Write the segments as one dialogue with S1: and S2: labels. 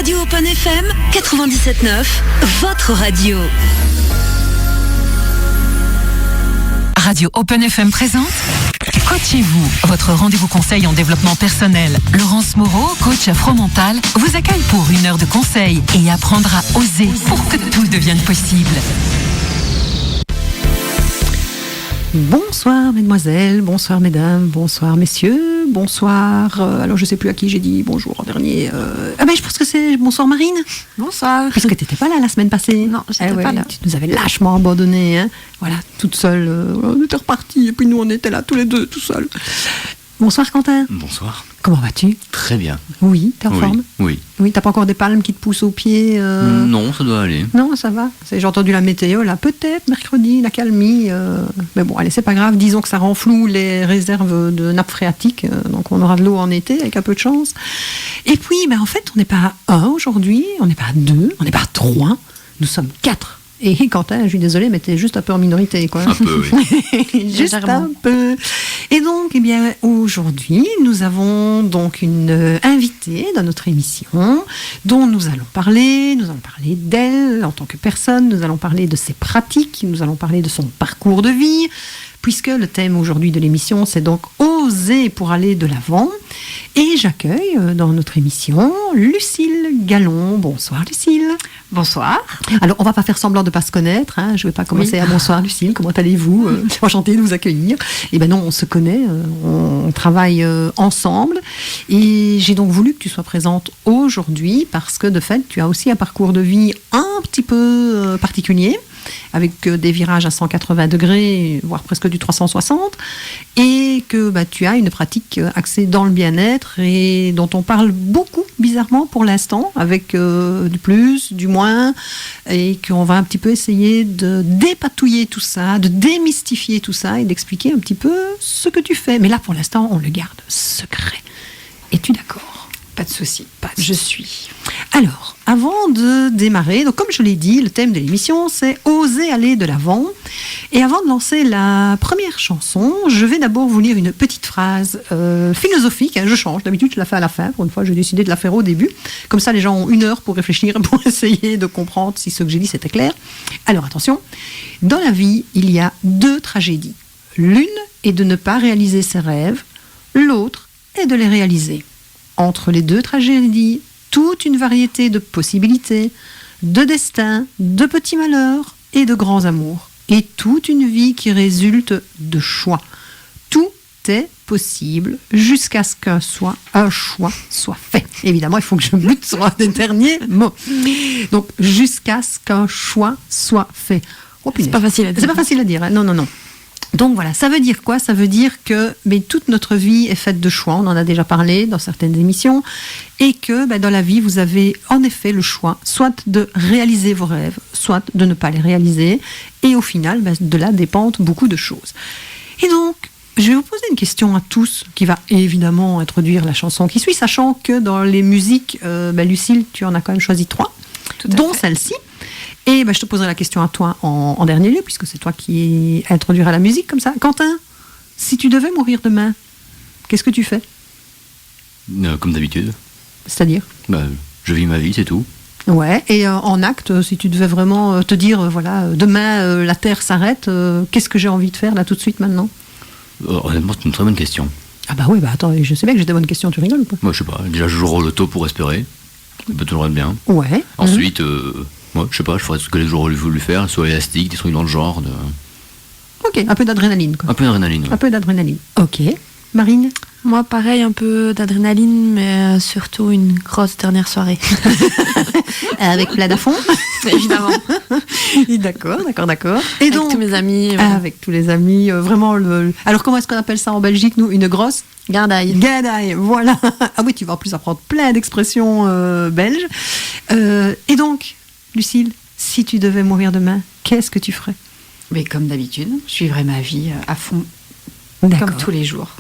S1: Radio Open FM 97.9, votre radio.
S2: Radio Open FM présente Coachez-vous, votre rendez-vous conseil en développement personnel. Laurence Moreau, coach afro-mental, vous accueille pour 1 heure de conseil et apprendra à oser pour que tout devienne possible.
S3: Bonsoir mesdemoiselles, bonsoir mesdames, bonsoir messieurs, bonsoir. Alors je sais plus à qui j'ai dit bonjour en dernier. Je pense que c'est bonsoir Marine.
S4: Bonsoir.
S3: Puisque tu n'étais pas là la semaine passée.
S4: Non, j'étais pas là.
S3: Tu nous avais lâchement abandonnés, hein. Voilà, toute seule. On était repartis et puis nous on était là tous les deux, tout seuls. Bonsoir Quentin.
S5: Bonsoir.
S3: Comment vas-tu?
S5: Très bien.
S3: Oui, t'es en forme?
S5: Oui.
S3: Oui, t'as pas encore des palmes qui te poussent aux pieds?
S5: Non, ça doit aller.
S3: Non, ça va. J'ai entendu la météo, là, peut-être mercredi, la calmie. Mais bon, allez, c'est pas grave. Disons que ça rend flou les réserves de nappe phréatique. Donc on aura de l'eau en été, avec un peu de chance. Et puis, en fait, on n'est pas à 1 aujourd'hui, on n'est pas à 2, on n'est pas à 3. Nous sommes 4. Et Quentin, je suis désolée, mais t'es juste un peu en minorité, quoi.
S5: Un peu, oui.
S3: Juste un peu. Et donc, aujourd'hui, nous avons donc une invitée dans notre émission dont nous allons parler d'elle en tant que personne, nous allons parler de ses pratiques, nous allons parler de son parcours de vie, puisque le thème aujourd'hui de l'émission, c'est donc oser pour aller de l'avant. Et j'accueille dans notre émission Lucille Gallon. Bonsoir Lucille.
S4: Bonsoir.
S3: Alors, on va pas faire semblant de pas se connaître, hein. Je vais pas commencer à bonsoir Lucille, comment allez-vous? Enchantée de vous accueillir. Et non, on se connaît, on travaille ensemble. Et j'ai donc voulu que tu sois présente aujourd'hui parce que de fait, tu as aussi un parcours de vie un petit peu particulier, avec des virages à 180 degrés, voire presque du 360, et que tu as une pratique axée dans le bien-être et dont on parle beaucoup, bizarrement, pour l'instant, avec du plus, du moins, et qu'on va un petit peu essayer de dépatouiller tout ça, de démystifier tout ça et d'expliquer un petit peu ce que tu fais. Mais là, pour l'instant, on le garde secret. Es-tu d'accord?
S4: Pas de souci. Je suis.
S3: Alors, avant de démarrer, donc comme je l'ai dit, le thème de l'émission, c'est oser aller de l'avant. Et avant de lancer la première chanson, je vais d'abord vous lire une petite phrase philosophique. Je change. D'habitude, je la fais à la fin. Pour une fois, j'ai décidé de la faire au début. Comme ça, les gens ont 1 heure pour réfléchir, pour essayer de comprendre si ce que j'ai dit, c'était clair. Alors, attention. Dans la vie, il y a 2 tragédies. L'une est de ne pas réaliser ses rêves. L'autre est de les réaliser. Entre les 2 tragédies, toute une variété de possibilités, de destins, de petits malheurs et de grands amours. Et toute une vie qui résulte de choix. Tout est possible jusqu'à ce qu'un choix soit fait. Évidemment, il faut que je bute sur un des derniers mots. Donc, jusqu'à ce qu'un choix soit fait. Oh,
S4: c'est pas facile à dire.
S3: C'est pas facile à dire, hein. Non. Donc voilà, ça veut dire quoi? Ça veut dire que toute notre vie est faite de choix, on en a déjà parlé dans certaines émissions, et que dans la vie, vous avez en effet le choix, soit de réaliser vos rêves, soit de ne pas les réaliser, et au final, de là dépendent beaucoup de choses. Et donc, je vais vous poser une question à tous, qui va évidemment introduire la chanson qui suit, sachant que dans les musiques, Lucille, tu en as quand même choisi 3, dont celle-ci. Et je te poserai la question à toi en dernier lieu, puisque c'est toi qui introduiras la musique comme ça. Quentin, si tu devais mourir demain, qu'est-ce que tu fais?
S5: Comme d'habitude.
S3: C'est-à-dire?
S5: Je vis ma vie, c'est tout.
S3: Ouais, et en acte, si tu devais vraiment te dire, demain la Terre s'arrête, qu'est-ce que j'ai envie de faire là tout de suite maintenant?
S5: Honnêtement, c'est une très bonne question.
S3: Ah oui, attends, je sais bien que j'ai des bonnes questions, tu rigoles ou pas?
S5: Moi, je sais pas, déjà je joue au loto pour espérer. Ça peut toujours être bien.
S3: Ouais.
S5: Ensuite... Moi, je sais pas, je ferais ce que j'aurais voulu faire, soit élastique, des trucs dans le genre.
S3: Ok, un peu d'adrénaline, quoi.
S5: Un peu d'adrénaline, ouais.
S3: Un peu d'adrénaline. Ok. Marine?
S4: Moi, pareil, un peu d'adrénaline, mais surtout une grosse dernière soirée.
S3: Avec plein à fond?
S4: Évidemment.
S3: D'accord. Et
S4: avec
S3: donc,
S4: tous mes amis.
S3: Avec tous les amis, vraiment. Alors, comment est-ce qu'on appelle ça en Belgique, nous? Une grosse?
S4: Guindaille.
S3: Guindaille, voilà. Ah oui, tu vas en plus apprendre plein d'expressions belges. Et donc, Lucille, si tu devais mourir demain, qu'est-ce que tu ferais?
S6: Mais comme d'habitude, je vivrais ma vie à fond,
S3: D'accord.
S6: comme tous les jours.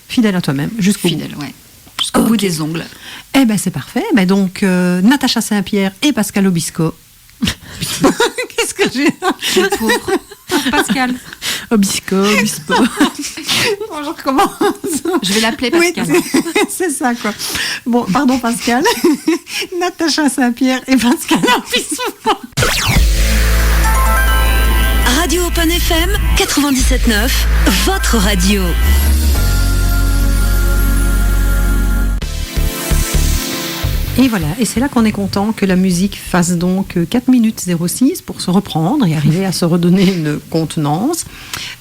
S3: Fidèle à toi-même, jusqu'au
S6: Fidèle, ouais. Jusqu'au bout des ongles.
S3: Eh ben c'est parfait. Donc Natacha Saint-Pierre et Pascal Obispo. Qu'est-ce que j'ai?
S6: Le pauvre. Pascal.
S3: Obispo. Bonjour, comment?
S6: Je vais l'appeler Pascal.
S3: Oui, c'est ça, quoi. Bon, pardon Pascal. Natacha Saint-Pierre et Pascal Arpissou.
S1: Radio Open FM 97.9, votre radio.
S3: Et voilà, et c'est là qu'on est content que la musique fasse donc 4 minutes 06 pour se reprendre et arriver à se redonner une contenance.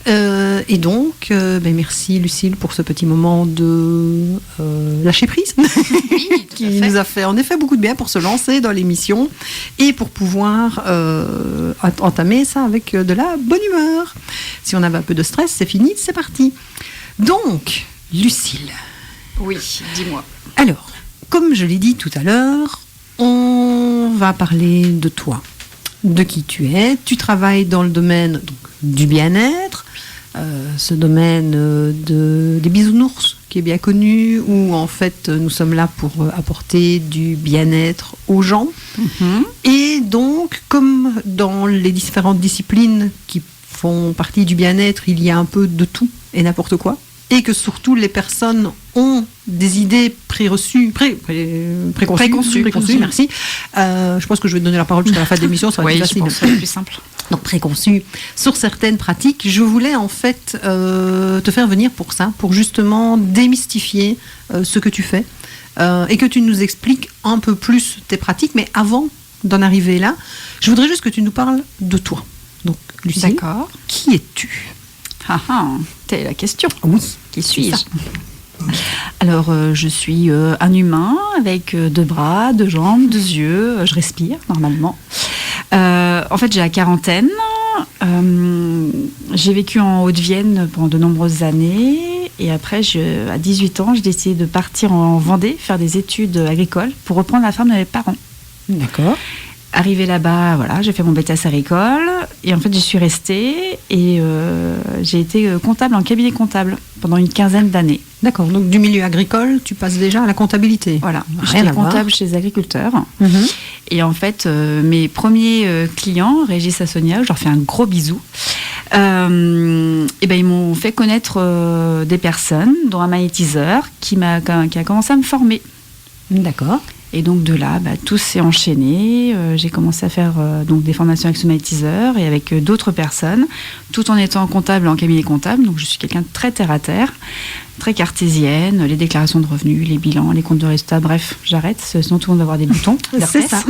S3: Et donc, merci Lucille pour ce petit moment de lâcher prise qui nous a fait en effet beaucoup de bien pour se lancer dans l'émission et pour pouvoir entamer ça avec de la bonne humeur. Si on avait un peu de stress, c'est fini, c'est parti. Donc, Lucille.
S6: Oui, dis-moi.
S3: Alors, comme je l'ai dit tout à l'heure, on va parler de toi, de qui tu es. Tu travailles dans le domaine donc, du bien-être, ce domaine des bisounours qui est bien connu, où en fait nous sommes là pour apporter du bien-être aux gens. Et donc, comme dans les différentes disciplines qui font partie du bien-être, il y a un peu de tout et n'importe quoi. Et que surtout les personnes ont des idées préconçues, merci. Je pense que je vais te donner la parole jusqu'à la fin de l'émission, ça va être facile.
S6: Je pense que c'est plus simple.
S3: Donc préconçues sur certaines pratiques. Je voulais en fait te faire venir pour ça, pour justement démystifier ce que tu fais et que tu nous expliques un peu plus tes pratiques. Mais avant d'en arriver là, je voudrais juste que tu nous parles de toi. Donc Lucille,
S6: D'accord.
S3: Qui es-tu ?
S6: Telle est la question.
S3: Oui.
S6: Qui suis-je ? Alors, je suis un humain avec 2 bras, 2 jambes, 2 yeux. Je respire normalement. En fait, j'ai la quarantaine. J'ai vécu en Haute-Vienne pendant de nombreuses années. Et après, à 18 ans, j'ai décidé de partir en Vendée, faire des études agricoles pour reprendre la ferme de mes parents.
S3: D'accord.
S6: Arrivée là-bas, voilà, j'ai fait mon BTS agricole et en fait j'y suis restée et j'ai été comptable en cabinet comptable pendant une 15aine d'années.
S3: D'accord, donc du milieu agricole, tu passes déjà à la comptabilité.
S6: Voilà,
S3: Rien
S6: j'étais
S3: à voir.
S6: comptable chez les agriculteurs et en fait mes premiers clients, Régis Assonia, je leur fais un gros bisou, et ben ils m'ont fait connaître des personnes, dont un magnétiseur qui a commencé à me former.
S3: D'accord.
S6: Et donc de là, tout s'est enchaîné. J'ai commencé à faire donc des formations avec ce magnétiseur et avec d'autres personnes, tout en étant comptable en cabinet comptable. Donc je suis quelqu'un de très terre à terre, très cartésienne, les déclarations de revenus, les bilans, les comptes de résultats, bref, j'arrête, sinon tout le monde va avoir des boutons.
S3: C'est ça.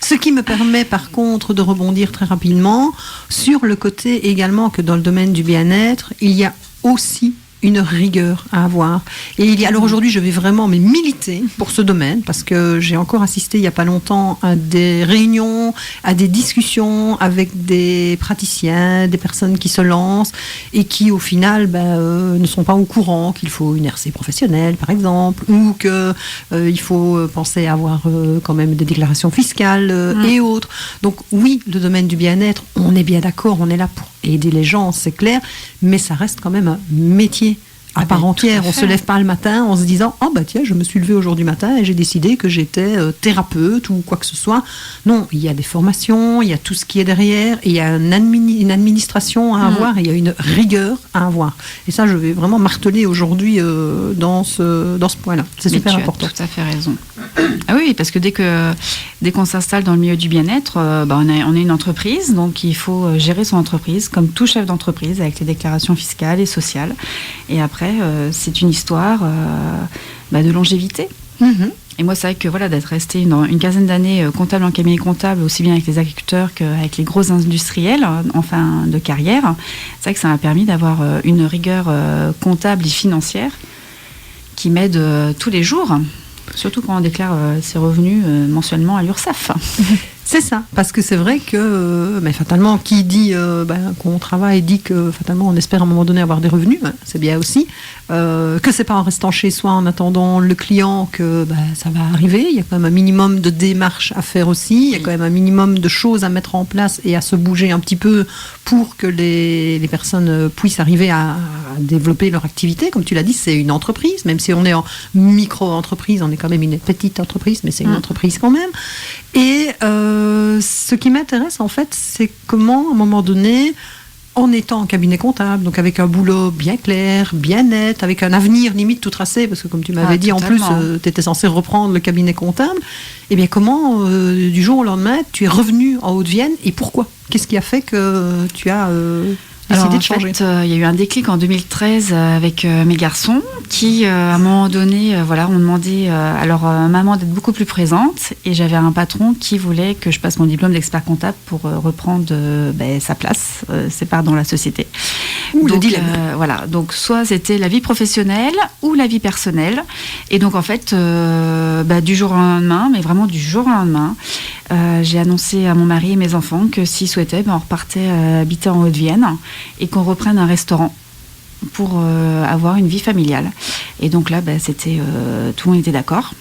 S3: Ce qui me permet par contre de rebondir très rapidement sur le côté également que dans le domaine du bien-être, il y a aussi une rigueur à avoir. Et alors aujourd'hui, je vais vraiment militer pour ce domaine parce que j'ai encore assisté il n'y a pas longtemps à des réunions, à des discussions avec des praticiens, des personnes qui se lancent et qui au final ne sont pas au courant qu'il faut une RC professionnelle par exemple, ou qu'il faut penser à avoir quand même des déclarations fiscales et autres. Donc oui, le domaine du bien-être, on est bien d'accord, on est là pour aider les gens, c'est clair, mais ça reste quand même un métier à part entière. On se lève pas le matin en se disant « Oh bah tiens, je me suis levée aujourd'hui matin et j'ai décidé que j'étais thérapeute ou quoi que ce soit ». Non, il y a des formations, il y a tout ce qui est derrière, et il y a une administration à avoir, et il y a une rigueur à avoir. Et ça, je vais vraiment marteler aujourd'hui dans ce point-là. C'est super important.
S6: Tu as tout à fait raison. Ah oui, parce que dès qu'on s'installe dans le milieu du bien-être, on est une entreprise, donc il faut gérer son entreprise comme tout chef d'entreprise avec les déclarations fiscales et sociales. Et après, c'est une histoire de longévité. Et moi, c'est vrai que d'être resté une quinzaine d'années comptable en cabinet comptable, aussi bien avec les agriculteurs qu'avec les gros industriels en fin de carrière, c'est vrai que ça m'a permis d'avoir une rigueur comptable et financière qui m'aide tous les jours. Surtout quand on déclare ses revenus mensuellement à l'URSSAF.
S3: C'est ça, parce que c'est vrai que fatalement, qui dit qu'on travaille dit que fatalement on espère à un moment donné avoir des revenus, c'est bien aussi, que c'est pas en restant chez soi en attendant le client que ça va arriver. Il y a quand même un minimum de démarches à faire aussi, il y a quand même un minimum de choses à mettre en place et à se bouger un petit peu pour que les personnes puissent arriver à développer leur activité. Comme tu l'as dit, c'est une entreprise, même si on est en micro-entreprise, on est quand même une petite entreprise, mais c'est une entreprise quand même. Et ce qui m'intéresse en fait, c'est comment à un moment donné, en étant en cabinet comptable, donc avec un boulot bien clair, bien net, avec un avenir limite tout tracé, parce que comme tu m'avais dit,
S6: totalement.
S3: en plus, tu étais censé reprendre le cabinet comptable. Eh bien, comment, du jour au lendemain, tu es revenu en Haute-Vienne et pourquoi ? Qu'est-ce qui a fait que tu as décidé de changer ?
S6: En fait, il y a eu un déclic en 2013 avec mes garçons qui, à un moment donné, ont demandé à leur maman d'être beaucoup plus présente. Et j'avais un patron qui voulait que je passe mon diplôme d'expert comptable pour reprendre sa place, ses parts dans la société.
S3: Le
S6: Donc,
S3: dilemme.
S6: donc soit c'était la vie professionnelle ou la vie personnelle. Et donc en fait, du jour au lendemain, mais vraiment du jour au lendemain, j'ai annoncé à mon mari et mes enfants que s'ils souhaitaient, on repartait habiter en Haute-Vienne et qu'on reprenne un restaurant pour avoir une vie familiale. Et donc là, c'était tout le monde était d'accord.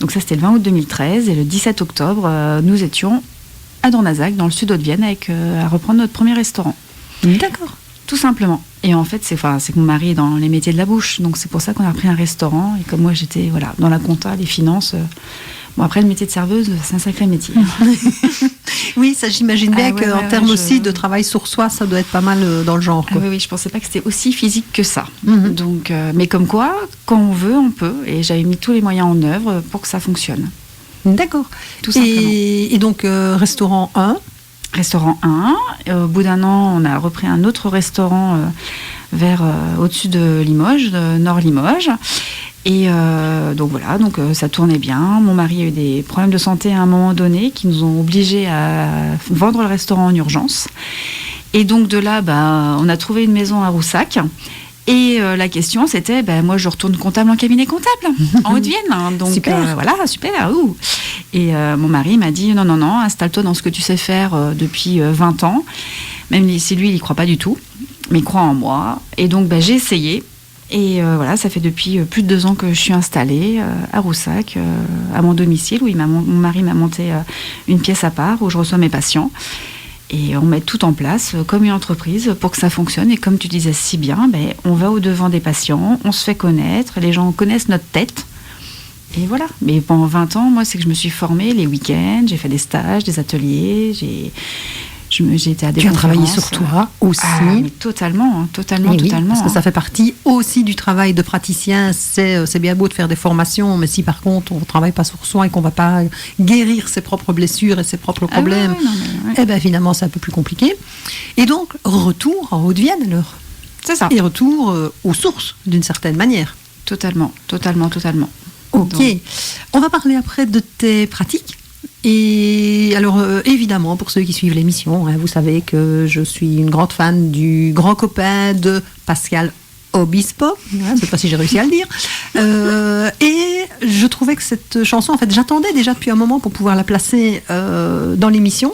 S6: Donc ça, c'était le 20 août 2013. Et le 17 octobre, nous étions à Dornazac, dans le sud de-Vienne, à reprendre notre premier restaurant.
S3: D'accord.
S6: Tout simplement. Et en fait, c'est que mon mari est dans les métiers de la bouche. Donc c'est pour ça qu'on a repris un restaurant. Et comme moi, j'étais dans la compta, les finances... après, le métier de serveuse, c'est un sacré métier.
S3: Oui, ça j'imagine bien qu'en termes aussi
S6: je-
S3: de travail sur soi, ça doit être pas mal dans le genre. Quoi.
S6: Oui, je pensais pas que c'était aussi physique que ça.
S3: Mhm.
S6: Donc, mais comme quoi, quand on veut, on peut. Et j'avais mis tous les moyens en œuvre pour que ça fonctionne.
S3: D'accord.
S6: Tout simplement.
S3: Et donc, restaurant 1.
S6: Restaurant 1. Au bout d'un an, on a repris un autre restaurant vers au-dessus de Limoges, de Nord Limoges. Et donc ça tournait bien. Mon mari a eu des problèmes de santé à un moment donné qui nous ont obligés à vendre le restaurant en urgence. Et donc de là, on a trouvé une maison à Roussac. Et la question, c'était, moi, je retourne comptable en cabinet comptable, en Haute-Vienne. Hein. Donc,
S3: Super.
S6: Super. Ouh. Et mon mari m'a dit, non, installe-toi dans ce que tu sais faire depuis 20 ans. Même si lui, il n'y croit pas du tout, mais il croit en moi. Et donc, j'ai essayé. Et ça fait depuis plus de 2 ans que je suis installée à Roussac, à mon domicile, où mon mari m'a monté une pièce à part, où je reçois mes patients. Et on met tout en place comme une entreprise pour que ça fonctionne. Et comme tu disais si bien, on va au-devant des patients, on se fait connaître, les gens connaissent notre tête. Et voilà. Mais pendant 20 ans, moi, c'est que je me suis formée les week-ends, j'ai fait des stages, des ateliers, j'ai été à des
S3: Tu as travaillé
S6: conférences.
S3: sur toi aussi.
S6: Ah, mais totalement.
S3: Eh oui, parce que ça fait partie aussi du travail de praticien. C'est bien beau de faire des formations, mais si par contre on ne travaille pas sur soi et qu'on ne va pas guérir ses propres blessures et ses propres problèmes, finalement c'est un peu plus compliqué. Et donc, retour en Haute-Vienne alors.
S6: C'est ça.
S3: Et retour aux sources d'une certaine manière.
S6: Totalement.
S3: Ok.
S6: Donc.
S3: On va parler après de tes pratiques. Et alors, évidemment, pour ceux qui suivent l'émission, vous savez que je suis une grande fan du grand copain de Pascal Obispo. Cette fois-ci, j'ai réussi à le dire. Et je trouvais que cette chanson, en fait, j'attendais déjà depuis un moment pour pouvoir la placer dans l'émission.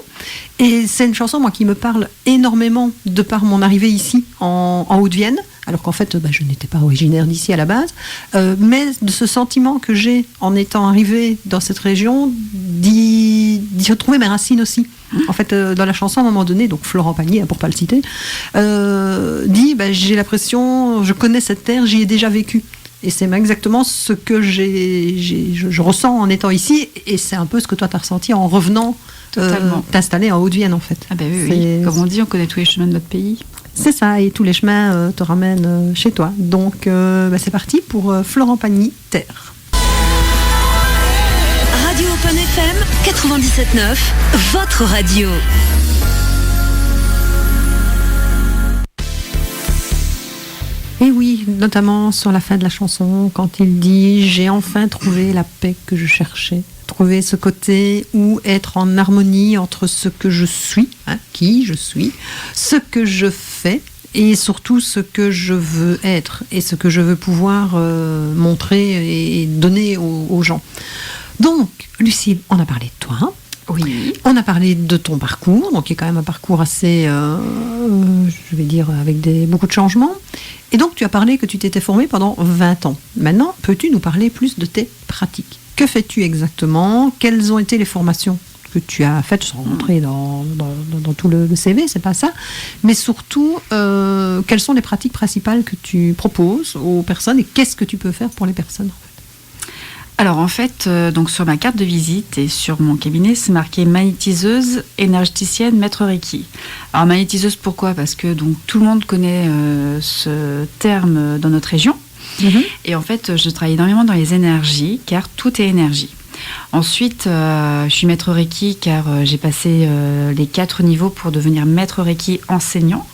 S3: Et c'est une chanson, moi, qui me parle énormément de par mon arrivée ici, en Haute-Vienne. Alors qu'en fait, je n'étais pas originaire d'ici à la base. Mais de ce sentiment que j'ai en étant arrivée dans cette région, d'y retrouver mes racines aussi. En fait, dans la chanson, à un moment donné, donc Florent Pagny, pour pas le citer, dit j'ai l'impression, je connais cette terre, j'y ai déjà vécu. Et c'est exactement ce que je ressens en étant ici. Et c'est un peu ce que toi, tu as ressenti en revenant t'installer en Haute-Vienne, en fait.
S6: Ah oui. Comme on dit, on connaît tous les chemins de notre pays.
S3: C'est ça, et tous les chemins te ramènent chez toi. Donc, c'est parti pour Florent Pagny, Terre.
S1: Radio Open FM 97.9, votre radio.
S3: Et oui, notamment sur la fin de la chanson, quand il dit « J'ai enfin trouvé la paix que je cherchais ». Trouver ce côté où être en harmonie entre ce que je suis, qui je suis, ce que je fais et surtout ce que je veux être et ce que je veux pouvoir montrer et donner aux gens. Donc, Lucille, on a parlé de toi.
S6: Oui.
S3: On a parlé de ton parcours, donc qui est quand même un parcours assez, je vais dire, avec beaucoup de changements. Et donc, tu as parlé que tu t'étais formée pendant 20 ans. Maintenant, peux-tu nous parler plus de tes pratiques ? Que fais-tu exactement ? Quelles ont été les formations que tu as faites, sans rentrer dans tout le CV, c'est pas ça. Mais surtout, quelles sont les pratiques principales que tu proposes aux personnes et qu'est-ce que tu peux faire pour les personnes en fait ?
S6: Alors en fait, donc sur ma carte de visite et sur mon cabinet, c'est marqué magnétiseuse, énergéticienne, maître Reiki. Alors magnétiseuse, pourquoi ? Parce que donc tout le monde connaît ce terme dans notre région. Et en fait, je travaille énormément dans les énergies, car tout est énergie. Ensuite, je suis maître Reiki car j'ai passé les 4 niveaux pour devenir maître Reiki enseignant.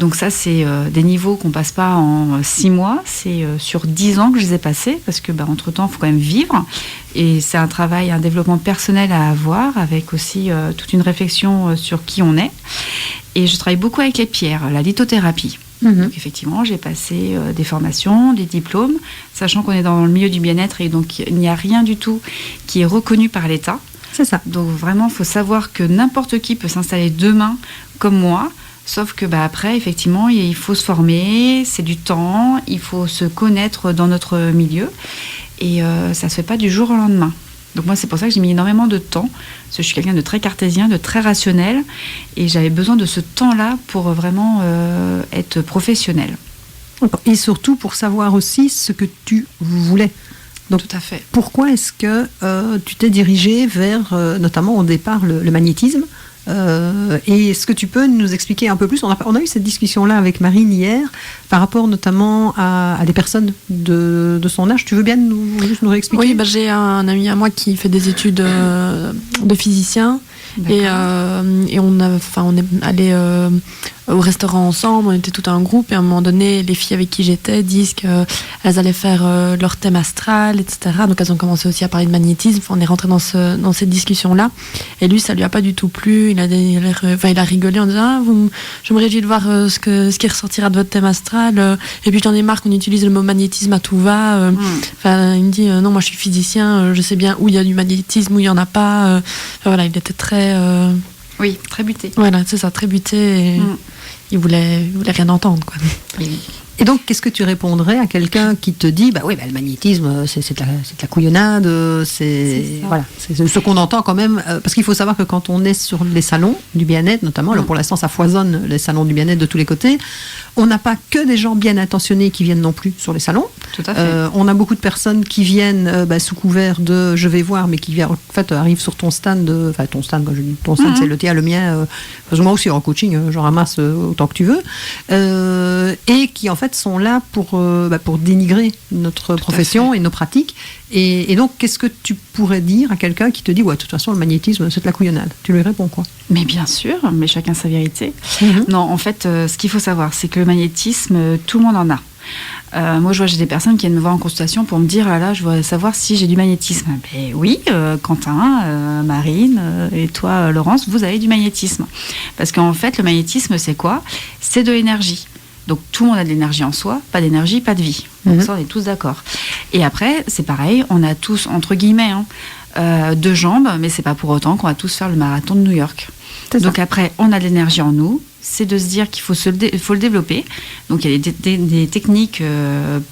S6: Donc ça, c'est des niveaux qu'on passe pas en 6 mois, c'est sur 10 ans que je les ai passés, parce que entre-temps, il faut quand même vivre. Et c'est un travail, un développement personnel à avoir, avec aussi toute une réflexion sur qui on est. Et je travaille beaucoup avec les pierres, la lithothérapie. Donc effectivement, j'ai passé des formations, des diplômes, sachant qu'on est dans le milieu du bien-être et donc il n'y a rien du tout qui est reconnu par l'État.
S3: C'est ça.
S6: Donc vraiment, il faut savoir que n'importe qui peut s'installer demain comme moi, sauf que après, effectivement, il faut se former, c'est du temps, il faut se connaître dans notre milieu et ça ne se fait pas du jour au lendemain. Donc moi, c'est pour ça que j'ai mis énormément de temps, parce que je suis quelqu'un de très cartésien, de très rationnel, et j'avais besoin de ce temps-là pour vraiment être professionnelle.
S3: Et surtout pour savoir aussi ce que tu voulais. Donc,
S6: tout à fait.
S3: Pourquoi est-ce que tu t'es dirigée vers, notamment au départ, le magnétisme et est-ce que tu peux nous expliquer un peu plus, on a eu cette discussion-là avec Marine hier, par rapport notamment à des personnes de son âge. Tu veux bien juste nous réexpliquer ?
S4: Oui, j'ai un ami à moi qui fait des études de physicien. Et on est allé au restaurant ensemble, on était tout un groupe, et à un moment donné, les filles avec qui j'étais disent qu'elles allaient faire leur thème astral, etc. Donc elles ont commencé aussi à parler de magnétisme. On est rentré dans cette discussion-là, et lui, ça lui a pas du tout plu. Il a rigolé en disant je me réjouis de voir ce qui ressortira de votre thème astral. Et puis j'en ai marre qu'on utilise le mot magnétisme à tout va. Il me dit non, moi je suis physicien, je sais bien où il y a du magnétisme, où il y en a pas. Voilà, il était très
S6: oui, très buté.
S4: Voilà, c'est ça, très buté. Et il voulait rien entendre, quoi.
S3: Et donc, qu'est-ce que tu répondrais à quelqu'un qui te dit, le magnétisme, c'est de la couillonnade, c'est ce qu'on entend quand même, parce qu'il faut savoir que quand on est sur les salons du bien-être, notamment, alors pour l'instant, ça foisonne les salons du bien-être de tous les côtés, on n'a pas que des gens bien intentionnés qui viennent non plus sur les salons.
S6: Tout à fait.
S3: On a beaucoup de personnes qui viennent sous couvert de je vais voir, mais qui en fait arrivent sur ton stand, ton stand, quand je dis ton stand, c'est le tien, le mien, moi aussi en coaching, j'en ramasse autant que tu veux, et qui en fait sont là pour dénigrer notre profession et nos pratiques. Et donc, qu'est-ce que tu pourrais dire à quelqu'un qui te dit, de toute façon, le magnétisme, c'est de la couillonnade ? Tu lui réponds quoi ?
S6: Mais bien sûr, mais chacun sa vérité. Non, en fait, ce qu'il faut savoir, c'est que le magnétisme, tout le monde en a. Moi, j'ai des personnes qui viennent me voir en consultation pour me dire, je voudrais savoir si j'ai du magnétisme. Ben oui, Quentin, Marine et toi, Laurence, vous avez du magnétisme. Parce qu'en fait, le magnétisme, c'est quoi ? C'est de l'énergie. Donc tout le monde a de l'énergie en soi, pas d'énergie, pas de vie. Donc ça, on est tous d'accord. Et après, c'est pareil, on a tous, entre guillemets, 2 jambes, mais c'est pas pour autant qu'on va tous faire le marathon de New York. Donc après, on a de l'énergie en nous, c'est de se dire qu'il faut le développer. Donc il y a des techniques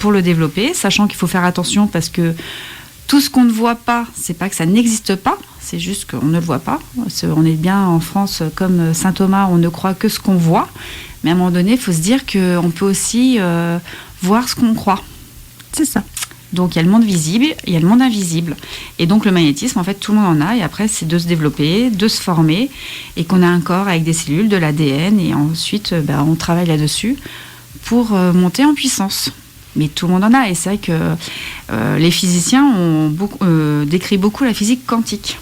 S6: pour le développer, sachant qu'il faut faire attention parce que tout ce qu'on ne voit pas, c'est pas que ça n'existe pas, c'est juste qu'on ne le voit pas. On est bien en France, comme saint Thomas, on ne croit que ce qu'on voit. Mais à un moment donné, il faut se dire qu'on peut aussi voir ce qu'on croit.
S3: C'est ça.
S6: Donc il y a le monde visible, il y a le monde invisible. Et donc le magnétisme, en fait, tout le monde en a. Et après, c'est de se développer, de se former. Et qu'on a un corps avec des cellules, de l'ADN. Et ensuite, on travaille là-dessus pour monter en puissance. Mais tout le monde en a. Et c'est vrai que les physiciens ont décrit beaucoup la physique quantique.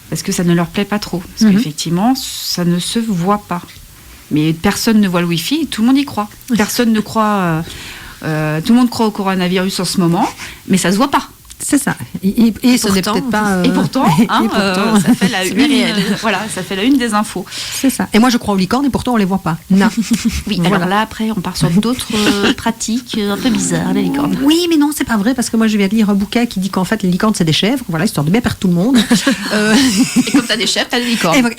S6: Parce que ça ne leur plaît pas trop. Parce qu'effectivement, ça ne se voit pas. Mais personne ne voit le Wi-Fi, tout le monde y croit. Personne ne croit... tout le monde croit au coronavirus en ce moment, mais ça se voit pas.
S3: C'est ça. Et ce n'est peut-être pas...
S6: Et pourtant, ça fait la une. Voilà, ça fait la une des infos.
S3: C'est ça. Et moi, je crois aux licornes et pourtant, on les voit pas. Non.
S6: Oui. Voilà. Alors là, après, on part sur d'autres pratiques un peu bizarres, les licornes.
S3: Oui, mais non, c'est pas vrai parce que moi, je viens de lire un bouquin qui dit qu'en fait, les licornes, c'est des chèvres. Voilà, histoire de bien perdre tout le monde.
S6: Et comme t'as des chèvres, t'as des licornes.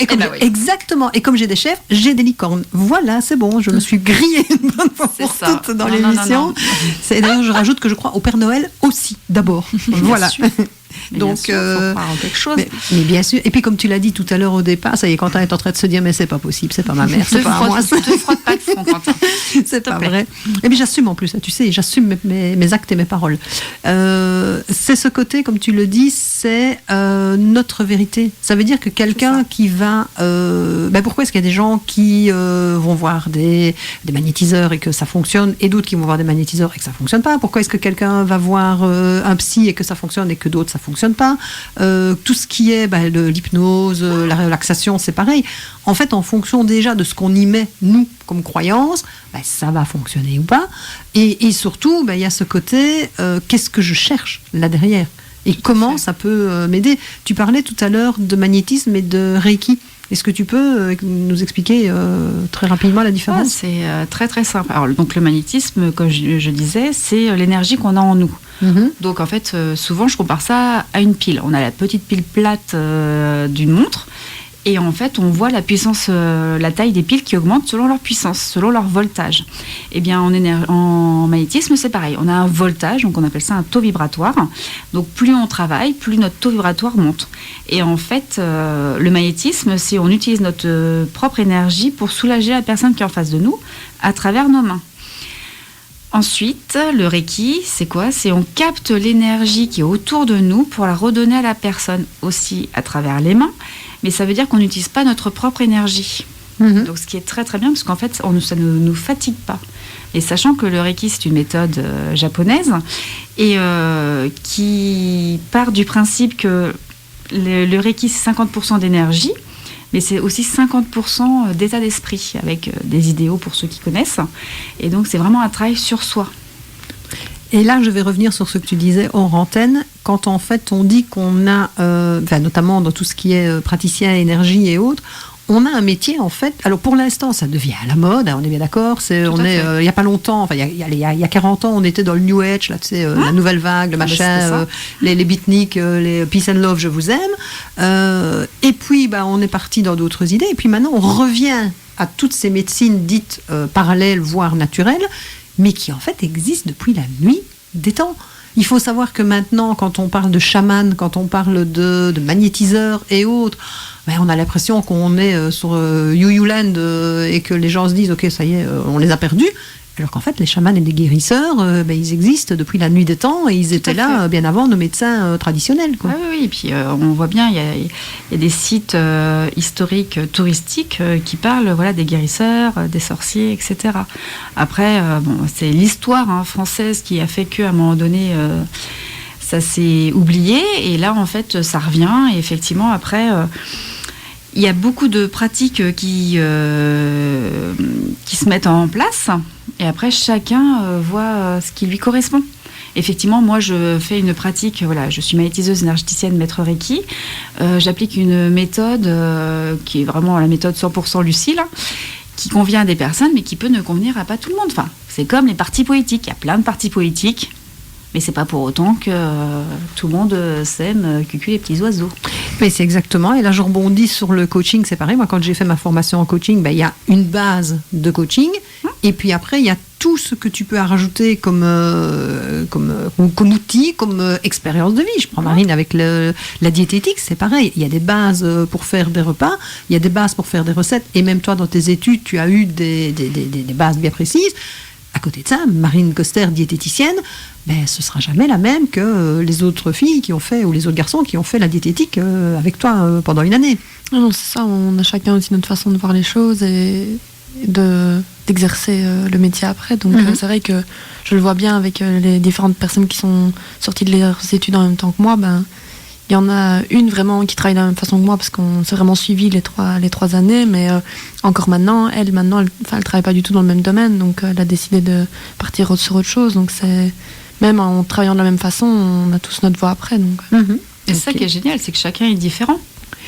S3: Exactement. Et comme j'ai des chèvres, j'ai des licornes. Voilà, c'est bon. Je me suis grillée une bonne fois pour toutes dans l'émission. D'ailleurs, je rajoute que je crois au Père Noël aussi, d'abord. Voilà. Donc,
S6: faut croire en quelque chose.
S3: mais bien sûr. Et puis, comme tu l'as dit tout à l'heure au départ, ça y est, Quentin est en train de se dire, mais c'est pas possible, c'est pas ma mère, c'est pas à moi.
S6: Ne te frotte pas le front, Quentin.
S3: C'est pas vrai. Et puis j'assume en plus, tu sais, j'assume mes actes et mes paroles. C'est ce côté, comme tu le dis, c'est notre vérité. Ça veut dire que quelqu'un qui va... pourquoi est-ce qu'il y a des gens qui vont voir des magnétiseurs et que ça fonctionne, et d'autres qui vont voir des magnétiseurs et que ça fonctionne pas? Pourquoi est-ce que quelqu'un va voir un psy et que ça fonctionne et que d'autres ça fonctionne pas? Tout ce qui est l'hypnose, la relaxation, c'est pareil. En fait, en fonction déjà de ce qu'on y met, nous, comme croyance, ça va fonctionner ou pas. Et surtout, il y a ce côté, qu'est-ce que je cherche là derrière? Et comment ça peut m'aider? Tu parlais tout à l'heure de magnétisme et de Reiki. Est-ce que tu peux nous expliquer très rapidement la différence?
S6: C'est très très simple. Alors, donc le magnétisme, comme je disais, c'est l'énergie qu'on a en nous. Donc en fait, souvent je compare ça à une pile. On a la petite pile plate d'une montre. Et en fait, on voit la puissance, la taille des piles qui augmente selon leur puissance, selon leur voltage. Eh bien, en magnétisme, c'est pareil. On a un voltage, donc on appelle ça un taux vibratoire. Donc, plus on travaille, plus notre taux vibratoire monte. Et en fait, le magnétisme, c'est on utilise notre propre énergie pour soulager la personne qui est en face de nous à travers nos mains. Ensuite, le Reiki, c'est quoi? C'est on capte l'énergie qui est autour de nous pour la redonner à la personne aussi à travers les mains. Mais ça veut dire qu'on n'utilise pas notre propre énergie. Donc, ce qui est très très bien, parce qu'en fait, ça ne nous fatigue pas. Et sachant que le Reiki, c'est une méthode japonaise et qui part du principe que le Reiki, c'est 50% d'énergie, mais c'est aussi 50% d'état d'esprit, avec des idéaux pour ceux qui connaissent. Et donc, c'est vraiment un travail sur soi.
S3: Et là, je vais revenir sur ce que tu disais hors antenne, quand en fait on dit qu'on a, notamment dans tout ce qui est praticien, énergie et autres, on a un métier en fait. Alors pour l'instant, ça devient à la mode, on est bien d'accord. Il y a pas longtemps, enfin il y a 40 ans, on était dans le New Age, là, tu sais, la nouvelle vague, le machin, les beatniks, les Peace and Love, je vous aime. Et puis on est parti dans d'autres idées. Et puis maintenant, on revient à toutes ces médecines dites parallèles, voire naturelles, mais qui en fait existent depuis la nuit des temps. Il faut savoir que maintenant, quand on parle de chaman, quand on parle de magnétiseurs et autres, on a l'impression qu'on est sur You-You-Land et que les gens se disent « Ok, ça y est, on les a perdus ». Alors qu'en fait, les chamans et les guérisseurs, ils existent depuis la nuit des temps et ils étaient là bien avant nos médecins traditionnels. Quoi.
S6: Ah oui, et puis on voit bien, il y a des sites historiques, touristiques qui parlent des guérisseurs, des sorciers, etc. Après, c'est l'histoire française qui a fait qu'à un moment donné, ça s'est oublié. Et là, en fait, ça revient. Et effectivement, après... il y a beaucoup de pratiques qui se mettent en place et après chacun voit ce qui lui correspond. Effectivement, moi je fais une pratique, je suis magnétiseuse énergéticienne maître Reiki. J'applique une méthode qui est vraiment la méthode 100% Lucile, qui convient à des personnes mais qui peut ne convenir à pas tout le monde. Enfin, c'est comme les partis politiques, il y a plein de partis politiques. Mais c'est pas pour autant que tout le monde s'aime cucu les petits oiseaux.
S3: Mais c'est exactement. Et là, je rebondis sur le coaching. C'est pareil. Moi, quand j'ai fait ma formation en coaching, il y a une base de coaching. Et puis après, il y a tout ce que tu peux rajouter comme outil, comme expérience de vie. Je prends Marine avec la diététique. C'est pareil. Il y a des bases pour faire des repas. Il y a des bases pour faire des recettes. Et même toi, dans tes études, tu as eu des bases bien précises. À côté de ça, Marine Coster, diététicienne, ce ne sera jamais la même que les autres filles qui ont fait, ou les autres garçons qui ont fait la diététique avec toi pendant une année.
S4: Non, c'est ça, on a chacun aussi notre façon de voir les choses et d'exercer le métier après. Donc c'est vrai que je le vois bien avec les différentes personnes qui sont sorties de leurs études en même temps que moi. Il y en a une vraiment qui travaille de la même façon que moi parce qu'on s'est vraiment suivi les trois années, mais encore maintenant, elle travaille pas du tout dans le même domaine, donc elle a décidé de partir sur autre chose. Donc c'est même en travaillant de la même façon, on a tous notre voie après. Donc.
S6: Et c'est ça qui est génial, c'est que chacun est différent.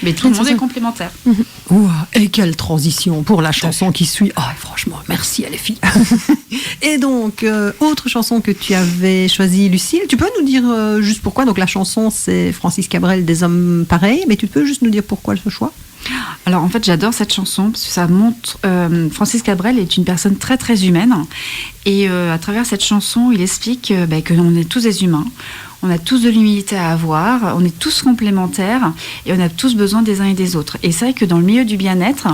S6: Mais tout le monde est complémentaire.
S3: Ouah, et quelle transition pour la chanson qui suit. Ah, franchement, merci à les filles. Et donc, autre chanson que tu avais choisie, Lucille. Tu peux nous dire juste pourquoi? Donc la chanson, c'est Francis Cabrel, Des hommes pareils. Mais tu peux juste nous dire pourquoi ce choix?
S6: Alors en fait, j'adore cette chanson parce que ça montre... Francis Cabrel est une personne très très humaine. Et à travers cette chanson, il explique que l'on est tous des humains. on a tous de l'humilité à avoir, on est tous complémentaires et on a tous besoin des uns et des autres. Et c'est vrai que dans le milieu du bien-être,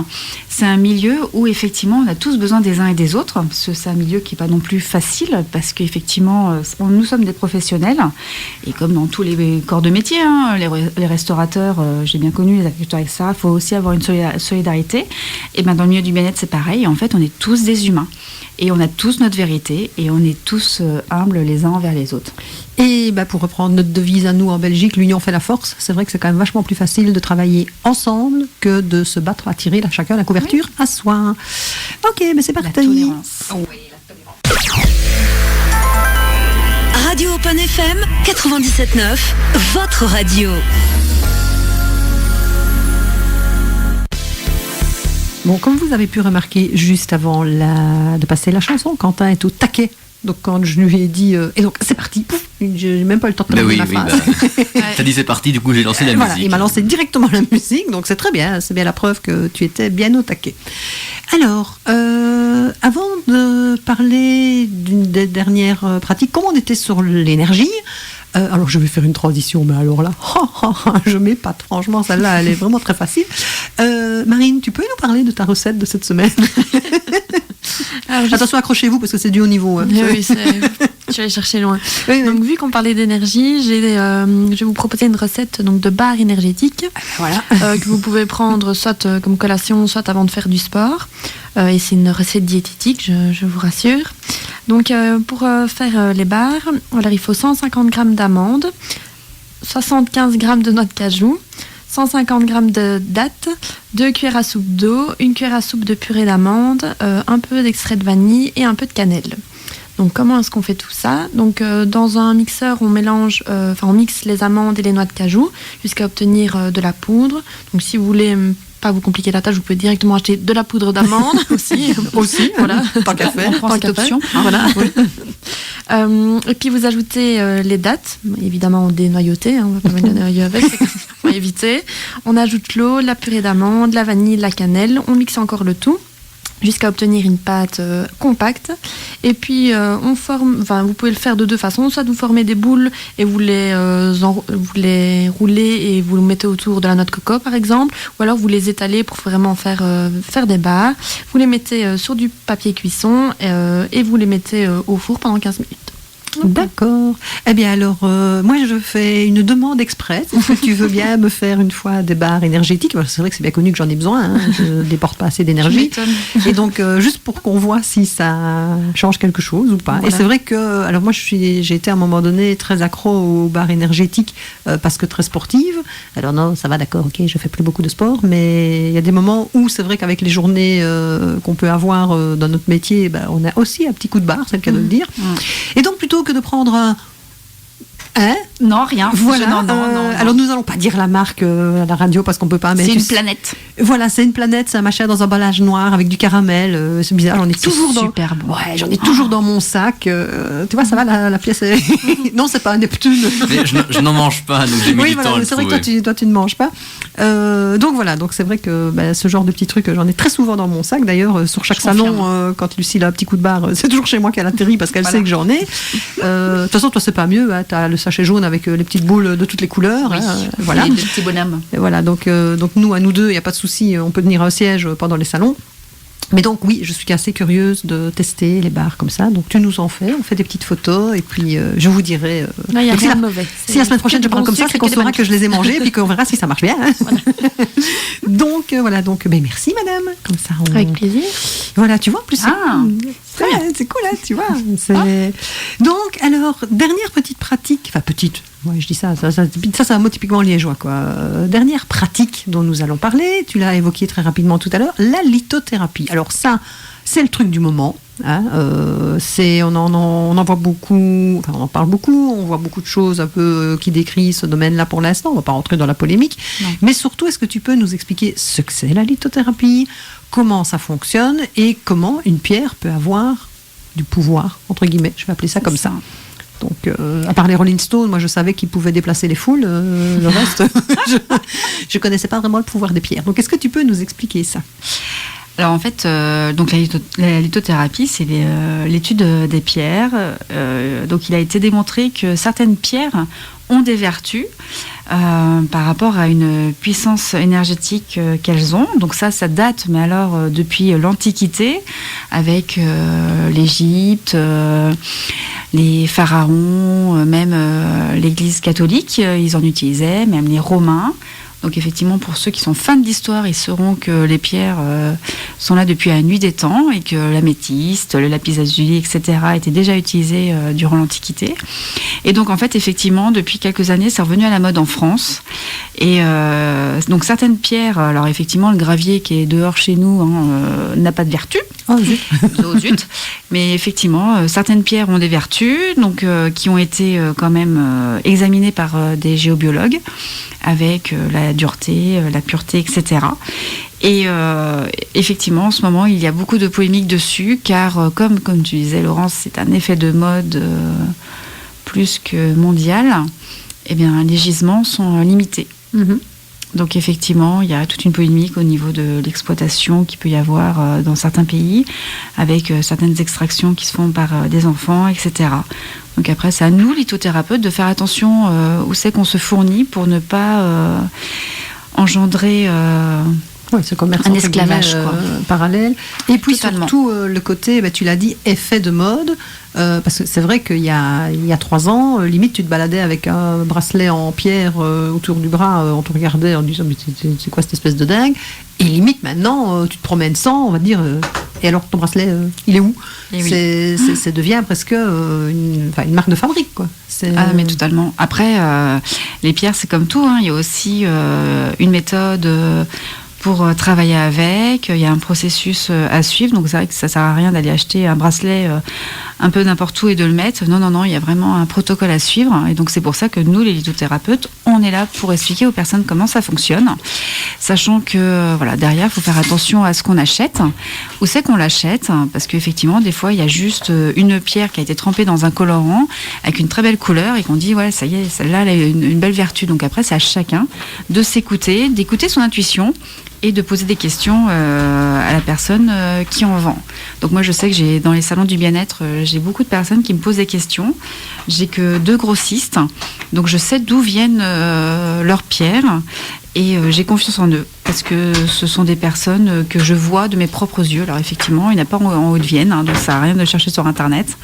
S6: c'est un milieu où effectivement on a tous besoin des uns et des autres. C'est un milieu qui n'est pas non plus facile parce qu'effectivement nous sommes des professionnels et comme dans tous les corps de métier, hein, les restaurateurs, j'ai bien connu les agriculteurs avec ça, il faut aussi avoir une solidarité. Et ben dans le milieu du bien-être c'est pareil, en fait on est tous des humains et on a tous notre vérité et on est tous humbles les uns envers les autres.
S3: Et pour reprendre notre devise à nous en Belgique, l'union fait la force. C'est vrai que c'est quand même vachement plus facile de travailler ensemble que de se battre à tirer chacun la couverture à soi. Ok, mais c'est parti.
S6: La tolérance.
S1: Radio Open FM 97.9, votre radio.
S3: Bon, comme vous avez pu remarquer juste avant de passer la chanson, Quentin est au taquet. Donc quand je lui ai dit et donc c'est parti, pouf, j'ai même pas eu le temps de terminer ma phrase.
S5: T'as dit c'est parti, du coup j'ai lancé la musique.
S3: Il m'a lancé directement la musique, donc c'est très bien, c'est bien la preuve que tu étais bien au taquet. Alors, avant de parler d'une des dernières pratiques, comme on était sur l'énergie, alors je vais faire une transition, mais alors là, je m'épate, franchement, celle-là, elle est vraiment très facile. Marine, tu peux nous parler de ta recette de cette semaine? Attention, accrochez-vous parce que c'est du haut niveau. Hein.
S4: Oui, je vais aller chercher loin.
S3: Oui.
S4: Donc, vu qu'on parlait d'énergie, je vais vous proposer une recette donc, de barre énergétique que vous pouvez prendre soit comme collation, soit avant de faire du sport. Et c'est une recette diététique, je vous rassure. Donc, pour faire les barres, alors, il faut 150 g d'amandes, 75 g de noix de cajou, 150 g de dattes, 2 cuillères à soupe d'eau, 1 cuillère à soupe de purée d'amande, un peu d'extrait de vanille et un peu de cannelle. Donc comment est-ce qu'on fait tout ça? Donc dans un mixeur, on mixe les amandes et les noix de cajou jusqu'à obtenir de la poudre. Donc si vous voulez pas vous compliquer la tâche, vous pouvez directement acheter de la poudre d'amande aussi, voilà.
S3: Tant qu'à faire.
S6: On prend cette option.
S4: Voilà. Et puis vous ajoutez les dattes, évidemment dénoyautées, on va pas mettre de noyau avec, on va éviter. On ajoute l'eau, la purée d'amande, la vanille, la cannelle, on mixe encore le tout jusqu'à obtenir une pâte compacte. Et puis, vous pouvez le faire de deux façons. Soit vous formez des boules et vous les roulez et vous les mettez autour de la noix de coco, par exemple. Ou alors, vous les étalez pour vraiment faire des barres. Vous les mettez sur du papier cuisson et vous les mettez au four pendant 15 minutes.
S3: D'accord. Eh bien alors, moi je fais une demande express. Est-ce que tu veux bien me faire une fois des barres énergétiques? C'est vrai que c'est bien connu que j'en ai besoin, hein. Je ne déporte pas assez d'énergie. Et donc, juste pour qu'on voit si ça change quelque chose ou pas. Voilà. Et c'est vrai que, alors moi j'ai été à un moment donné très accro aux barres énergétiques parce que très sportive. Alors non, ça va, d'accord, ok, je fais plus beaucoup de sport, mais il y a des moments où c'est vrai qu'avec les journées qu'on peut avoir dans notre métier, on a aussi un petit coup de barre, c'est le cas de le dire. Et donc plutôt que de prendre un...
S6: Non, rien.
S3: Voilà.
S6: Non.
S3: Alors nous n'allons pas dire la marque à la radio parce qu'on peut pas. Mais
S6: c'est une planète.
S3: Voilà, c'est une planète, c'est un machin dans un emballage noir avec du caramel. C'est bizarre, j'en ai toujours
S6: super bon.
S3: Ouais, j'en ai toujours dans mon sac. Tu vois, ça va, la pièce. Non, c'est pas un Neptune.
S5: Mais je n'en mange pas, donc j'ai mis du temps à le
S3: c'est vrai que toi tu ne manges pas. Donc voilà, donc c'est vrai que ce genre de petits trucs, j'en ai très souvent dans mon sac. D'ailleurs, sur chaque salon, quand Lucille a un petit coup de barre, c'est toujours chez moi qu'elle atterrit parce qu'elle sait que j'en ai. De toute façon, toi c'est pas mieux. Hein, t'as le sachet jaune avec les petites boules de toutes les couleurs.
S6: Oui.
S3: Voilà.
S6: Et des petits bonhommes.
S3: Et voilà, donc nous, à nous deux, il n'y a pas de souci, on peut tenir un siège pendant les salons. Mais donc oui, je suis assez curieuse de tester les barres comme ça. Donc tu nous en fais, on fait des petites photos et puis je vous dirai.
S4: Il n'y a rien de mauvais.
S3: Si la semaine prochaine je parle comme ça, c'est qu'on saura que je les ai mangés et puis qu'on verra si ça marche bien. Hein. Voilà. Donc merci madame. Comme ça,
S4: avec plaisir.
S3: Voilà, tu vois, en plus c'est cool, hein, tu vois. Donc alors, dernière petite pratique, enfin petite. Ouais, je dis ça c'est un mot typiquement liégeois, quoi. Dernière pratique dont nous allons parler, tu l'as évoqué très rapidement tout à l'heure, la lithothérapie. Alors ça, c'est le truc du moment. Hein, on en voit beaucoup, enfin on en parle beaucoup, on voit beaucoup de choses un peu qui décrivent ce domaine-là pour l'instant. On ne va pas rentrer dans la polémique, mais surtout, est-ce que tu peux nous expliquer ce que c'est la lithothérapie, comment ça fonctionne et comment une pierre peut avoir du pouvoir, entre guillemets, je vais appeler ça comme ça. Donc, à part les Rolling Stones, moi je savais qu'ils pouvaient déplacer les foules. Le reste, je connaissais pas vraiment le pouvoir des pierres. Donc, est-ce que tu peux nous expliquer ça?
S6: Alors en fait, donc la lithothérapie, c'est l'étude des pierres. Donc il a été démontré que certaines pierres ont des vertus par rapport à une puissance énergétique qu'elles ont. Donc ça date, mais alors depuis l'Antiquité, avec l'Égypte, les pharaons, même l'Église catholique, ils en utilisaient, même les Romains. Donc effectivement, pour ceux qui sont fans d'histoire, ils sauront que les pierres sont là depuis la nuit des temps et que l'améthyste, le lapis-lazuli, etc. étaient déjà utilisés durant l'Antiquité. Et donc en fait, effectivement, depuis quelques années, c'est revenu à la mode en France. Et donc certaines pierres, alors effectivement, le gravier qui est dehors chez nous n'a pas de vertu.
S3: Oh zut.
S6: Oh, zut. Mais effectivement, certaines pierres ont des vertus, donc qui ont été quand même examinées par des géobiologues, avec la dureté, la pureté, etc. Et effectivement, en ce moment, il y a beaucoup de polémiques dessus, car comme tu disais, Laurence, c'est un effet de mode plus que mondial, eh bien, les gisements sont limités.
S3: Mhm.
S6: Donc effectivement, il y a toute une polémique au niveau de l'exploitation qu'il peut y avoir dans certains pays, avec certaines extractions qui se font par des enfants, etc. Donc après, c'est à nous, lithothérapeutes, de faire attention où c'est qu'on se fournit pour ne pas engendrer
S3: ce commerce
S6: un esclavage
S3: parallèle. Et puis
S6: Totalement.
S3: surtout le côté, tu l'as dit, effet de mode. Parce que c'est vrai qu'il y a 3 ans, limite, tu te baladais avec un bracelet en pierre autour du bras, on te regardait en disant mais c'est quoi cette espèce de dingue. Et limite, maintenant, tu te promènes sans, on va te dire et alors ton bracelet, il est où?
S6: Et oui.
S3: Ça devient presque une marque de fabrique, quoi.
S6: Ah mais totalement. Après, les pierres, c'est comme tout, il y a aussi une méthode pour travailler avec, il y a un processus à suivre, donc c'est vrai que ça sert à rien d'aller acheter un bracelet un peu n'importe où et de le mettre. Non, il y a vraiment un protocole à suivre, et donc c'est pour ça que nous, les lithothérapeutes, on est là pour expliquer aux personnes comment ça fonctionne, sachant que derrière, il faut faire attention à ce qu'on achète, où c'est qu'on l'achète, parce qu'effectivement, des fois, il y a juste une pierre qui a été trempée dans un colorant avec une très belle couleur, et qu'on dit, ouais, ça y est, celle-là, elle a une belle vertu. Donc après, c'est à chacun de s'écouter, d'écouter son intuition, et de poser des questions à la personne qui en vend. Donc moi, je sais que dans les salons du bien-être, j'ai beaucoup de personnes qui me posent des questions. J'ai que 2 grossistes, donc je sais d'où viennent leurs pierres, et j'ai confiance en eux, parce que ce sont des personnes que je vois de mes propres yeux. Alors effectivement, il n'y en a pas en Haute-Vienne, donc ça ne sert à rien de chercher sur Internet.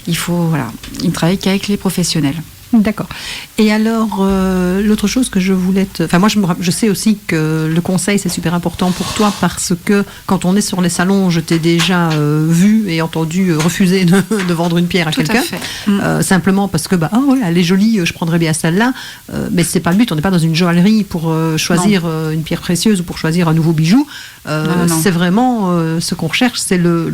S6: Ils ne travaillent qu'avec les professionnels.
S3: D'accord. Et alors, l'autre chose que je voulais moi, je sais aussi que le conseil, c'est super important pour toi, parce que quand on est sur les salons, je t'ai déjà vu et entendu refuser de vendre une pierre à quelqu'un. Simplement parce que, elle est jolie, je prendrais bien celle-là. Mais c'est pas le but, on n'est pas dans une joaillerie pour choisir une pierre précieuse ou pour choisir un nouveau bijou. Non. C'est vraiment ce qu'on recherche, c'est le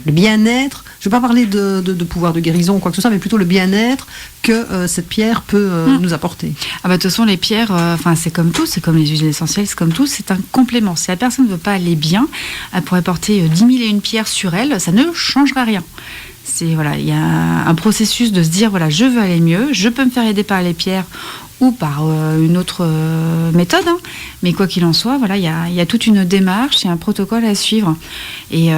S3: bien-être. Je ne vais pas parler de pouvoir de guérison ou quoi que ce soit, mais plutôt le bien-être que cette pierre peut nous apporter.
S6: De toute façon, les pierres, c'est comme tout, c'est comme les huiles essentielles, c'est comme tout, c'est un complément. Si la personne ne veut pas aller bien, elle pourrait porter 10 000 et une pierres sur elle, ça ne changera rien. Il y a un processus de se dire, je veux aller mieux, je peux me faire aider par les pierres ou par une autre méthode, mais quoi qu'il en soit, il y a toute une démarche, il y a un protocole à suivre. Et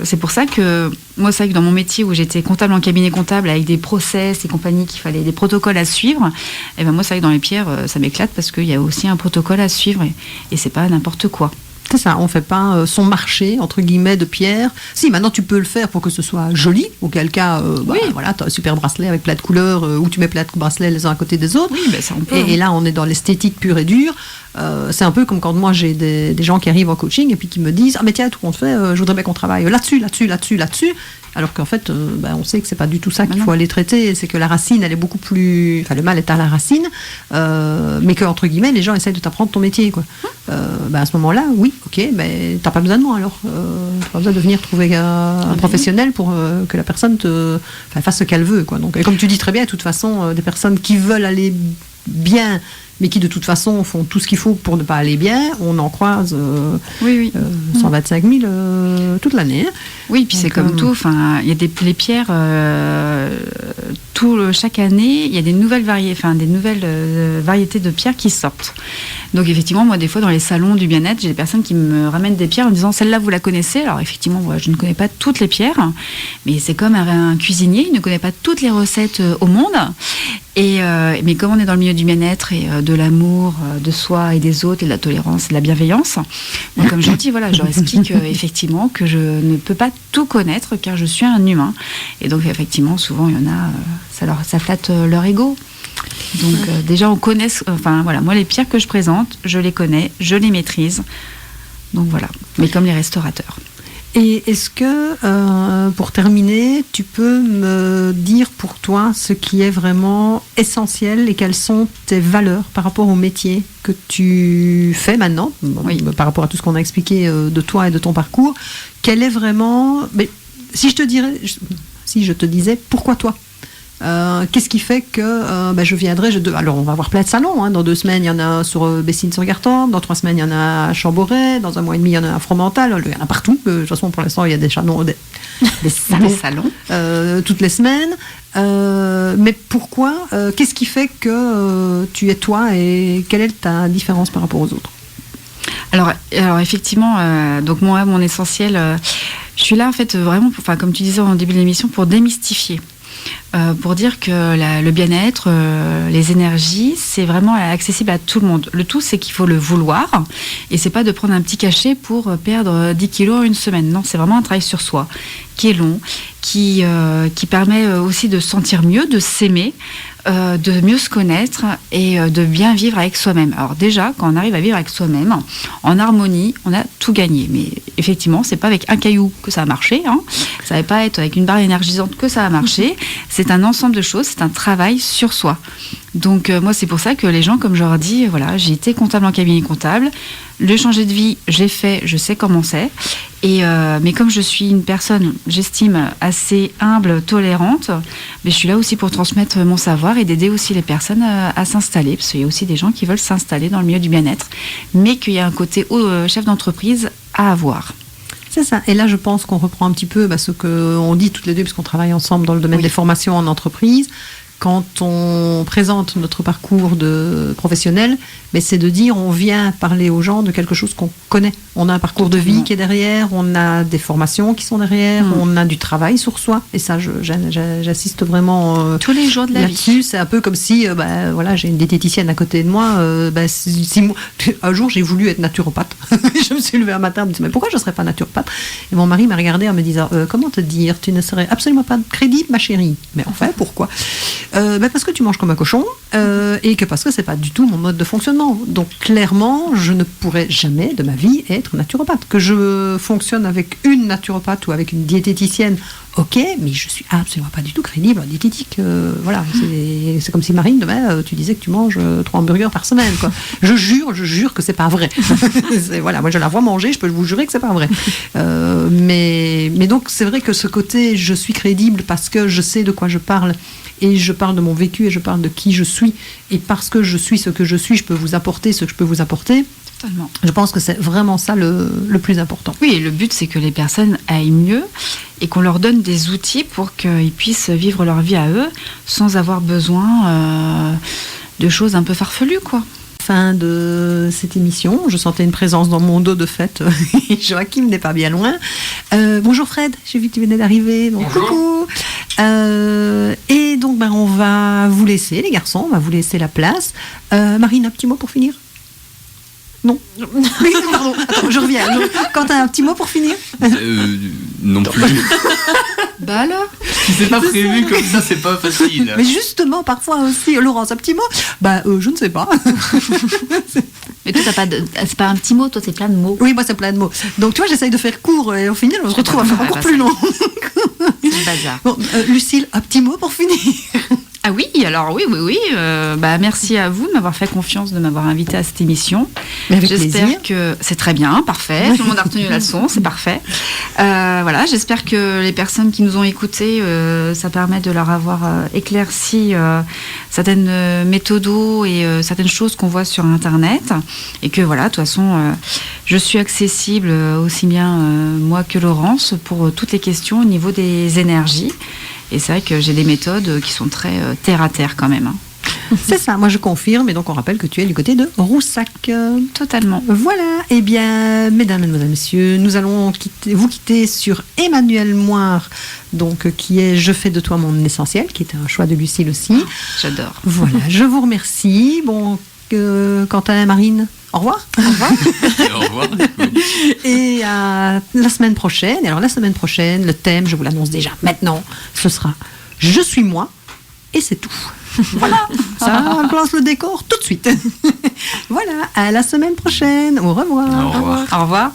S6: c'est pour ça que moi, c'est vrai que dans mon métier où j'étais comptable en cabinet comptable avec des process et compagnie, qu'il fallait des protocoles à suivre, et moi, c'est vrai que dans les pierres, ça m'éclate parce qu'il y a aussi un protocole à suivre, et c'est pas n'importe quoi.
S3: C'est ça, on ne fait pas son marché, entre guillemets, de pierre. Si, maintenant tu peux le faire pour que ce soit joli, auquel cas, tu as un super bracelet avec plein de couleurs, où tu mets plein de bracelets les uns à côté des autres.
S6: Oui, ça on peut.
S3: Et là, on est dans l'esthétique pure et dure. C'est un peu comme quand moi j'ai des gens qui arrivent en coaching et puis qui me disent « Ah mais tiens, tout compte fait, je voudrais bien qu'on travaille là-dessus. » Alors qu'en fait, on sait que c'est pas du tout ça qu'il faut aller traiter. C'est que la racine, elle est beaucoup plus... le mal est à la racine, mais que, entre guillemets, les gens essayent de t'apprendre ton métier, quoi. À ce moment-là, oui, ok, mais t'as pas besoin de moi, alors. T'as pas besoin de venir trouver un professionnel pour que la personne fasse ce qu'elle veut, quoi. Donc, et comme tu dis très bien, de toute façon, des personnes qui veulent aller bien mais qui de toute façon font tout ce qu'il faut pour ne pas aller bien. On en croise 125 000 toute l'année.
S6: Oui, puis c'est comme tout. Enfin, il y a les pierres. Chaque année, il y a des nouvelles variétés de pierres qui sortent. Donc effectivement, moi, des fois, dans les salons du bien-être, j'ai des personnes qui me ramènent des pierres en me disant celle-là, vous la connaissez. Alors effectivement, moi, je ne connais pas toutes les pierres, mais c'est comme un cuisinier, il ne connaît pas toutes les recettes au monde. Mais comme on est dans le milieu du bien-être et de l'amour de soi et des autres, et de la tolérance et de la bienveillance, moi, comme je dis, voilà, je leur explique effectivement que je ne peux pas tout connaître car je suis un humain. Et donc effectivement, souvent, il y en a, ça flatte leur ego. Donc déjà, on connaît, moi, les pierres que je présente, je les connais, je les maîtrise. Donc voilà, mais comme les restaurateurs.
S3: Et est-ce que, pour terminer, tu peux me dire pour toi ce qui est vraiment essentiel et quelles sont tes valeurs par rapport au métier que tu fais maintenant, par rapport à tout ce qu'on a expliqué de toi et de ton parcours, quel est vraiment... Mais si je te disais, pourquoi toi ? Qu'est-ce qui fait que je viendrai alors on va avoir plein de salons, hein. Dans 2 semaines il y en a sur Bessines-sur-Gartempe, dans 3 semaines il y en a à Chamboret, dans 1 mois et demi il y en a à Fromental, il y en a partout. De toute façon pour l'instant il y a des salons, des salons toutes les semaines, mais pourquoi, qu'est-ce qui fait que tu es toi et quelle est ta différence par rapport aux autres?
S6: Alors effectivement, donc moi mon essentiel, je suis là en fait vraiment comme tu disais en début de l'émission, pour démystifier. Pour dire que le bien-être, les énergies, c'est vraiment accessible à tout le monde. Le tout, c'est qu'il faut le vouloir, et c'est pas de prendre un petit cachet pour perdre 10 kilos en 1 semaine. Non, c'est vraiment un travail sur soi, qui est long, qui permet aussi de se sentir mieux, de s'aimer, de mieux se connaître et de bien vivre avec soi-même. Alors déjà, quand on arrive à vivre avec soi-même, en harmonie, on a tout gagné. Mais effectivement, c'est pas avec un caillou que ça va marcher, hein. Ça va pas être avec une barre énergisante que ça va marcher. C'est un ensemble de choses, c'est un travail sur soi. Donc moi, c'est pour ça que les gens, comme je leur dis, voilà, j'ai été comptable en cabinet comptable, le changer de vie, j'ai fait, je sais comment c'est. Mais comme je suis une personne, j'estime, assez humble, tolérante, mais je suis là aussi pour transmettre mon savoir et d'aider aussi les personnes à s'installer, parce qu'il y a aussi des gens qui veulent s'installer dans le milieu du bien-être, mais qu'il y a un côté chef d'entreprise à avoir.
S3: C'est ça. Et là, je pense qu'on reprend un petit peu ce qu'on dit toutes les deux, puisqu'on travaille ensemble dans le domaine des formations en entreprise. Quand on présente notre parcours de professionnel, c'est de dire on vient parler aux gens de quelque chose qu'on connaît. On a un parcours de vie qui est derrière, on a des formations qui sont derrière, on a du travail sur soi. Et ça, j'assiste vraiment
S6: tous les jours de la
S3: là-dessus.
S6: vie.
S3: C'est un peu comme si, j'ai une diététicienne à côté de moi. Un jour, j'ai voulu être naturopathe. Je me suis levée un matin, je me disais mais pourquoi je ne serais pas naturopathe? Et mon mari m'a regardée en me disant comment te dire, tu ne serais absolument pas crédible, ma chérie. Mais enfin, pourquoi? Parce que tu manges comme un cochon et que parce que c'est pas du tout mon mode de fonctionnement. Donc clairement, je ne pourrais jamais de ma vie être naturopathe. Que je fonctionne avec une naturopathe ou avec une diététicienne, ok, mais je suis absolument pas du tout crédible en diététique. Voilà, c'est comme si Marine, demain, tu disais que tu manges 3 hamburgers par semaine, quoi. Je jure que c'est pas vrai. Voilà, moi je la vois manger, je peux vous jurer que c'est pas vrai. Mais donc c'est vrai que ce côté, je suis crédible parce que je sais de quoi je parle. Et je parle de mon vécu et je parle de qui je suis. Et parce que je suis ce que je suis, je peux vous apporter ce que je peux vous apporter.
S6: Totalement.
S3: Je pense que c'est vraiment ça le plus important.
S6: Oui, et le but, c'est que les personnes aillent mieux et qu'on leur donne des outils pour qu'ils puissent vivre leur vie à eux sans avoir besoin de choses un peu farfelues, quoi.
S3: Fin de cette émission, je sentais une présence dans mon dos de fait. Joachim n'est pas bien loin. Bonjour Fred, j'ai vu que tu venais d'arriver. Donc coucou. Et donc on va vous laisser, les garçons, on va vous laisser la place. Marine, un petit mot pour finir? Non. Pardon, attends, je reviens. Quand tu as un petit mot pour finir?
S5: Non plus.
S6: Bah alors,
S5: si c'est pas prévu comme ça, c'est pas facile.
S3: Mais justement, parfois aussi, Laurence, un petit mot? Je ne sais pas.
S6: Mais toi, c'est pas un petit mot, toi, c'est plein de mots.
S3: Oui, moi, c'est plein de mots. Donc, tu vois, j'essaye de faire court et au final, on se retrouve à faire encore plus long.
S6: C'est le bazar.
S3: Bon, Lucille, un petit mot pour finir?
S6: Ah oui, alors oui. Merci à vous de m'avoir fait confiance, de m'avoir invité à cette émission.
S3: Mais avec
S6: J'espère
S3: plaisir.
S6: que c'est très bien, parfait. Tout le monde a retenu la leçon, c'est parfait. Voilà, j'espère que les personnes qui nous ont écoutés, ça permet de leur avoir éclairci certaines méthodos et certaines choses qu'on voit sur Internet. Et que voilà, de toute façon, je suis accessible aussi bien moi que Laurence pour toutes les questions au niveau des énergies. Et c'est vrai que j'ai des méthodes qui sont très terre à terre quand même. Hein.
S3: C'est ça, moi je confirme. Et donc on rappelle que tu es du côté de Roussac.
S6: Totalement.
S3: Voilà, eh bien, mesdames, mesdemoiselles, messieurs, nous allons vous quitter sur Emmanuel Moire, donc qui est Je fais de toi mon essentiel, qui était un choix de Lucille aussi.
S6: J'adore.
S3: Voilà, je vous remercie. Bon, Quentin, Marine, au revoir.
S6: Au revoir.
S5: Au revoir.
S3: Et à la semaine prochaine. Alors la semaine prochaine, le thème, je vous l'annonce déjà maintenant, ce sera Je suis moi et c'est tout. Voilà, ça on lance le décor tout de suite. Voilà, à la semaine prochaine. Au revoir.
S5: Au revoir.
S6: Au revoir.